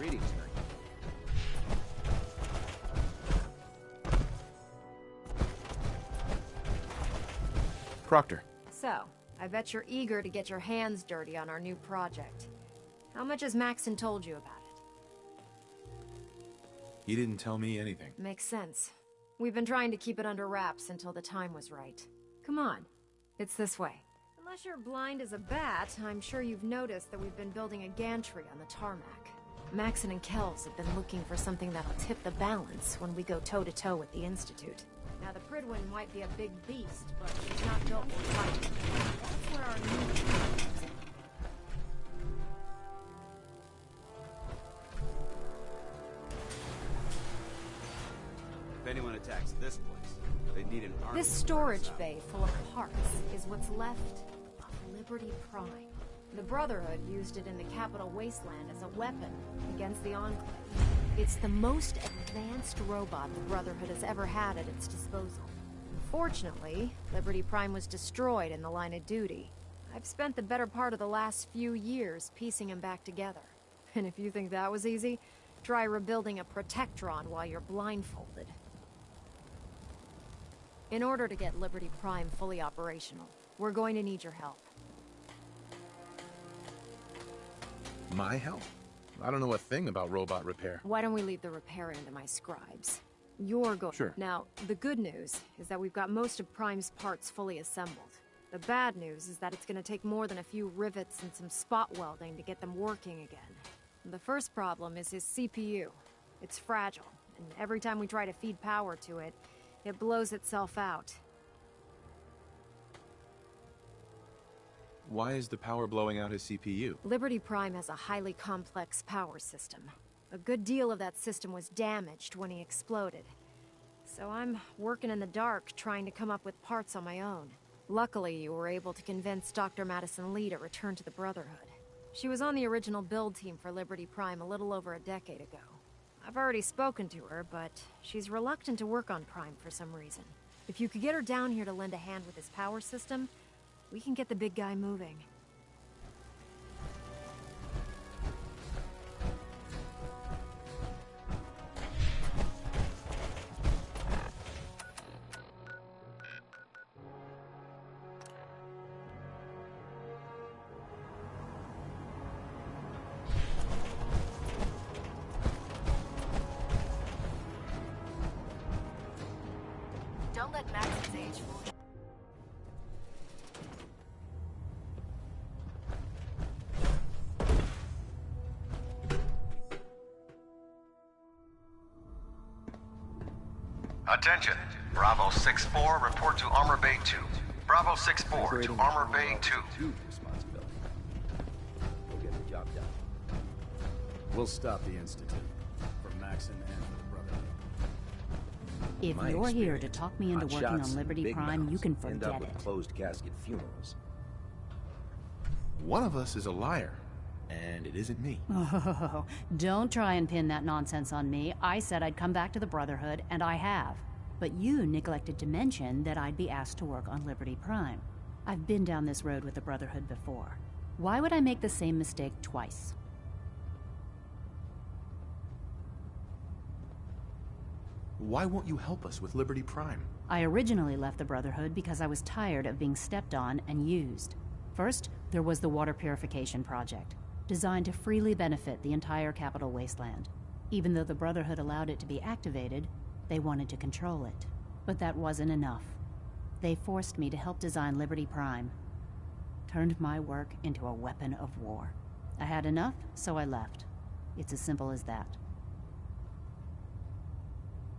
Greetings, Nurse. Proctor. So, I bet you're eager to get your hands dirty on our new project. How much has Maxon told you about it? He didn't tell me anything. Makes sense. We've been trying to keep it under wraps until the time was right. Come on. It's this way. Unless you're blind as a bat, I'm sure you've noticed that we've been building a gantry on the tarmac. Maxon and Kells have been looking for something that'll tip the balance when we go toe-to-toe with the Institute. Now, the Pridwin might be a big beast, but it's not built for fighting. That's where our new comes in. If anyone attacks this place, they need an army. This storage bay full of parts is what's left of Liberty Prime. The Brotherhood used it in the Capital Wasteland as a weapon against the Enclave. It's the most advanced robot the Brotherhood has ever had at its disposal. Unfortunately, Liberty Prime was destroyed in the line of duty. I've spent the better part of the last few years piecing him back together. And if you think that was easy, try rebuilding a Protectron while you're blindfolded. In order to get Liberty Prime fully operational, we're going to need your help. My help? I don't know a thing about robot repair. Why don't we leave the repairing to my scribes? You're going. Sure. Now, the good news is that we've got most of Prime's parts fully assembled. The bad news is that it's going to take more than a few rivets and some spot welding to get them working again. The first problem is his CPU. It's fragile, and every time we try to feed power to it, it blows itself out. Why is the power blowing out his CPU? Liberty Prime has a highly complex power system. A good deal of that system was damaged when he exploded. So I'm working in the dark, trying to come up with parts on my own. Luckily, you were able to convince Dr. Madison Lee to return to the Brotherhood. She was on the original build team for Liberty Prime a little over a decade ago. I've already spoken to her, but she's reluctant to work on Prime for some reason. If you could get her down here to lend a hand with his power system, we can get the big guy moving. Don't let Max's age fool you. Attention. Bravo 6-4, report to Armor Bay 2. Bravo 6-4 to Armor Bay 2. Responsibility. We'll get the job done. We'll stop the Institute. For Maxon and for the Brotherhood. If My you're here to experience, talk me into hot working shots on Liberty and big Prime, you mouths can end up forget with it. closed casket funerals. One of us is a liar, and it isn't me. Oh, don't try and pin that nonsense on me. I said I'd come back to the Brotherhood, and I have. But you neglected to mention that I'd be asked to work on Liberty Prime. I've been down this road with the Brotherhood before. Why would I make the same mistake twice? Why won't you help us with Liberty Prime? I originally left the Brotherhood because I was tired of being stepped on and used. First, there was the water purification project, designed to freely benefit the entire Capital Wasteland. Even though the Brotherhood allowed it to be activated, they wanted to control it. But that wasn't enough. They forced me to help design Liberty Prime. Turned my work into a weapon of war. I had enough, so I left. It's as simple as that.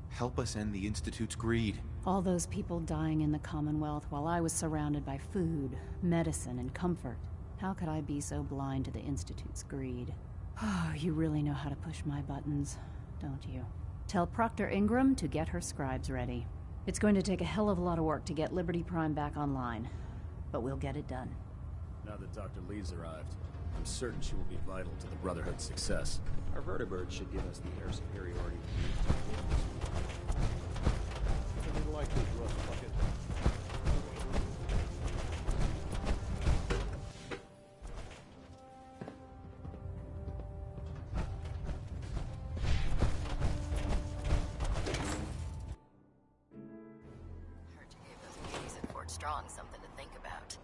Help us end the Institute's greed. All those people dying in the Commonwealth while I was surrounded by food, medicine, and comfort. How could I be so blind to the Institute's greed? Oh, you really know how to push my buttons, don't you? Tell Proctor Ingram to get her scribes ready. It's going to take a hell of a lot of work to get Liberty Prime back online, but we'll get it done. Now that Dr. Lee's arrived, I'm certain she will be vital to the Brotherhood's success. Our vertibird should give us the air superiority. Something like this, Rust Bucket. strong something to think about.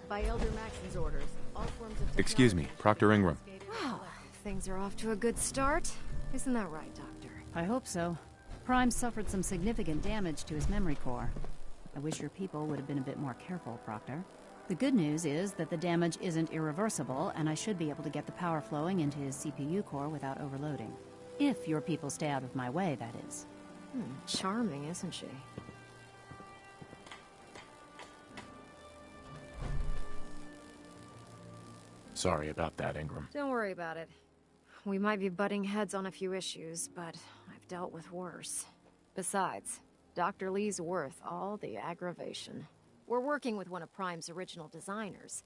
By Elder Maxon's orders, all forms of Excuse me, Proctor Ingram. Well, things are off to a good start. Isn't that right, Doctor? I hope so. Prime suffered some significant damage to his memory core. I wish your people would have been a bit more careful, Proctor. The good news is that the damage isn't irreversible, and I should be able to get the power flowing into his CPU core without overloading. If your people stay out of my way, that is. Charming, isn't she? Sorry about that, Ingram. Don't worry about it. We might be butting heads on a few issues, but I've dealt with worse. Besides, Dr. Lee's worth all the aggravation. We're working with one of Prime's original designers.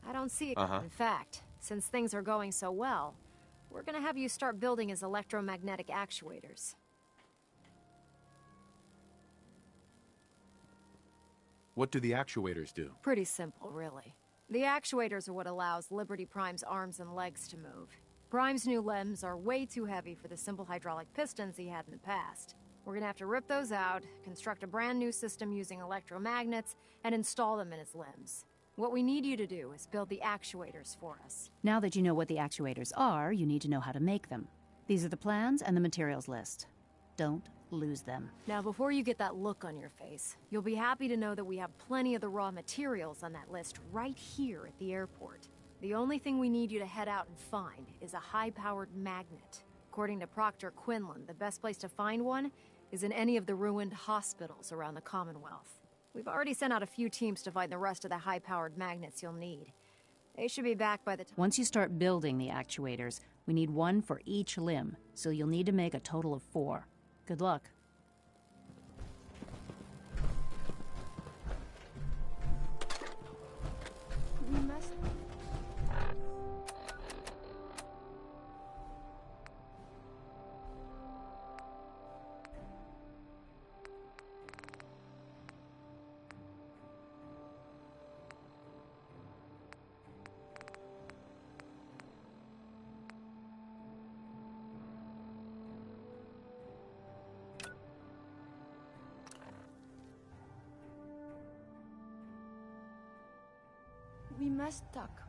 I don't see it. In fact, since things are going so well, we're gonna have you start building his electromagnetic actuators. What do the actuators do? Pretty simple, really. The actuators are what allows Liberty Prime's arms and legs to move. Prime's new limbs are way too heavy for the simple hydraulic pistons he had in the past. We're gonna have to rip those out, construct a brand new system using electromagnets, and install them in his limbs. What we need you to do is build the actuators for us. Now that you know what the actuators are, you need to know how to make them. These are the plans and the materials list. Don't lose them. Now, before you get that look on your face, you'll be happy to know that we have plenty of the raw materials on that list right here at the airport. The only thing we need you to head out and find is a high-powered magnet. According to Proctor Quinlan, the best place to find one is in any of the ruined hospitals around the Commonwealth. We've already sent out a few teams to find the rest of the high-powered magnets you'll need. They should be back by the time... Once you start building the actuators, we need one for each limb, so you'll need to make a total of 4. Good luck. We must... We must talk.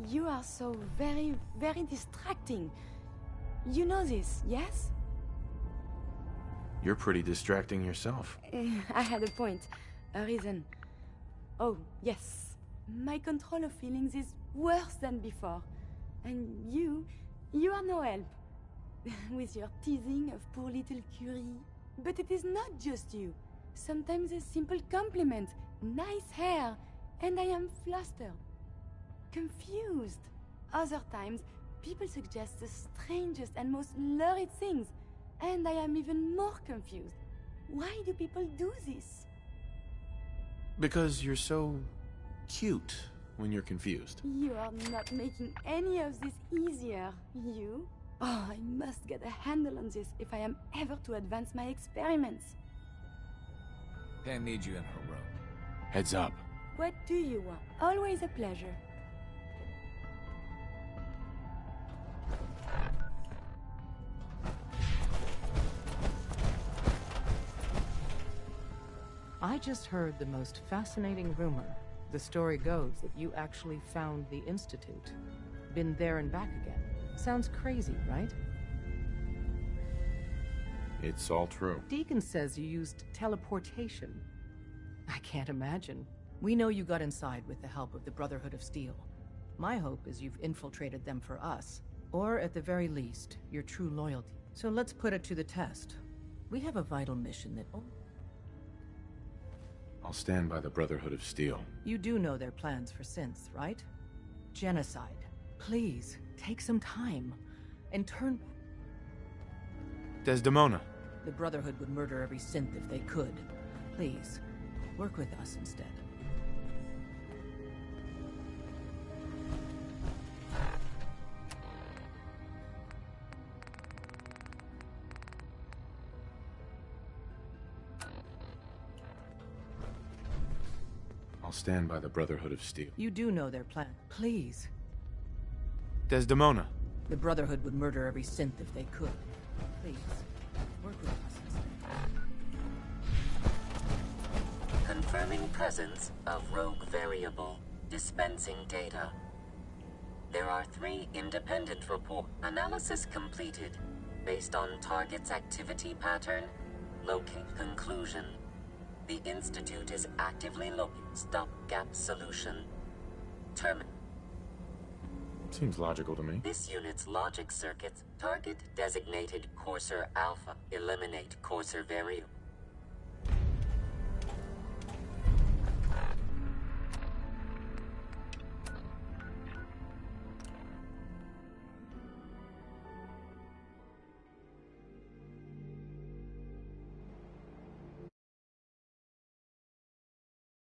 You are so very, very distracting. You know this, yes? You're pretty distracting yourself. I had a point. A reason. Oh, yes. My control of feelings is worse than before. And you are no help. With your teasing of poor little Curie. But it is not just you. Sometimes a simple compliment. Nice hair. And I am flustered. Confused. Other times, people suggest the strangest and most lurid things, and I am even more confused. Why do people do this? Because you're so cute when you're confused. You are not making any of this easier, you? Oh, I must get a handle on this if I am ever to advance my experiments. Pam needs you in her room. Heads up. What do you want? Always a pleasure. I just heard the most fascinating rumor. The story goes that you actually found the Institute. Been there and back again. Sounds crazy, right? It's all true. Deacon says you used teleportation. I can't imagine. We know you got inside with the help of the Brotherhood of Steel. My hope is you've infiltrated them for us. Or at the very least, your true loyalty. So let's put it to the test. We have a vital mission that... I'll stand by the Brotherhood of Steel. You do know their plans for synths, right? Genocide. Please, take some time. And turn... Desdemona. The Brotherhood would murder every synth if they could. Please, work with us instead. stand by the Brotherhood of Steel. You do know their plan. Please. Desdemona. The Brotherhood would murder every synth if they could. Please, work with us instead. Confirming presence of rogue variable. Dispensing data. There are 3 independent report analysis completed. Based on target's activity pattern, locate conclusion. The Institute is actively looking stopgap solution. Terminate. Seems logical to me. This unit's logic circuits target designated Courser Alpha. Eliminate Courser variable.